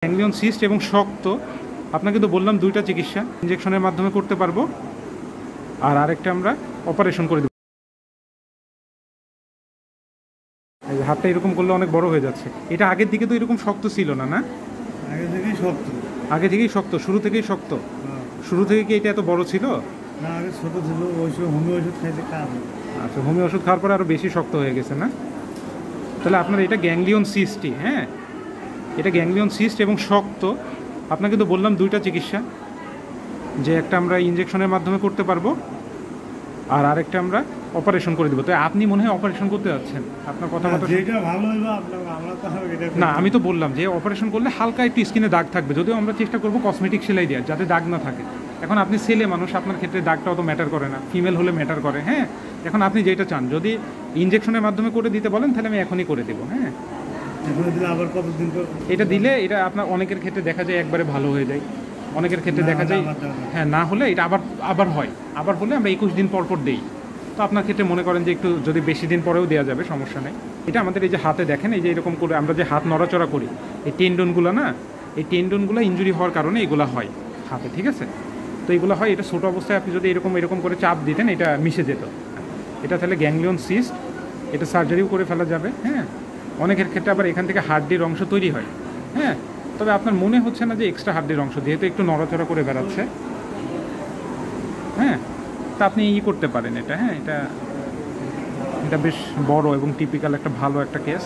Ganglion cyst এবং শক্ত। আপনাকে তো বললাম দুইটা চিকিৎসা ইনজেকশনের মাধ্যমে করতে পারবো, আর আরেকটা আমরা অপারেশন করে দেবো। হাতটা এরকম করলে অনেক বড় হয়ে যাচ্ছে। এটা আগের দিকে তো এরকম শক্ত ছিল না, না? আগে থেকেই শক্ত। আগে থেকেই শক্ত, শুরু থেকেই শক্ত। শুরু থেকে কি এটা এত বড় ছিল? না, আগে ছোট ছিল। ওই সময় হোমিও ওষুধ খাইতে কাজ। আচ্ছা, হোমিও ওষুধ খাওয়ার পরে আরও বেশি শক্ত হয়ে গেছে, না? তাহলে আপনার এটা গ্যাংলিয়ন সিস্টই। হ্যাঁ, এটা গ্যাংলিয়ন সিস্ট এবং শক্ত। আপনাকে তো বললাম দুইটা চিকিৎসা, যে একটা আমরা ইনজেকশনের মাধ্যমে করতে পারবো, আর আরেকটা আমরা অপারেশন করে দেবো। তো আপনি মনে হয় অপারেশন করতে যাচ্ছেন, আপনার কথাবার্তা যেটা ভালো হইব আপনার, আমরা তো এটা না। আমি তো বললাম যে অপারেশন করলে হালকা একটু স্কিনে দাগ থাকবে, যদিও আমরা চেষ্টা করবো কসমেটিক সেলাই দেওয়ার, যাতে দাগ না থাকে। এখন আপনি ছেলে মানুষ, আপনার ক্ষেত্রে দাগটা অত ম্যাটার করে না, ফিমেল হলে ম্যাটার করে। হ্যাঁ, এখন আপনি যেটা চান, যদি ইনজেকশনের মাধ্যমে করে দিতে বলেন তাহলে আমি এখনই করে দেবো। হ্যাঁ, এখন দিলে আবার কতদিন পর? এটা দিলে এটা আপনার অনেকের ক্ষেত্রে দেখা যায় একবারে ভালো হয়ে যায়, অনেকের ক্ষেত্রে দেখা যায় হ্যাঁ না হলে এটা আবার হয়। আবার হলে আমরা 21 দিন পর পর দিই। তো আপনার ক্ষেত্রে মনে করেন যে একটু যদি বেশি দিন পরেও দেওয়া যাবে, সমস্যা নেই। এটা আমাদের এই যে হাতে দেখেন, এই যে এরকম করে আমরা যে হাত নড়াচড়া করি, এই টেন্ডনগুলো না, এই টেন্ডনগুলো ইনজুরি হওয়ার কারণে এগুলো হয় হাতে, ঠিক আছে? তো এগুলো হয়, এটা ছোটো অবস্থায় আপনি যদি এরকম করে চাপ দিতেন এটা মিশে যেত। এটা তাহলে গ্যাংলিয়ন সিস্ট, এটা সার্জারিও করে ফেলা যাবে। হ্যাঁ, অনেকের ক্ষেত্রে আবার এখান থেকে হাড্ডির অংশ তৈরি হয়। হ্যাঁ, তবে আপনার মনে হচ্ছে না যে এক্সট্রা হাড্ডির অংশ, যেহেতু একটু নড়াচড়া করে বেড়াচ্ছে। হ্যাঁ, তা আপনি করতে পারেন এটা। হ্যাঁ, এটা বেশ বড় এবং টিপিক্যাল একটা ভালো একটা কেস।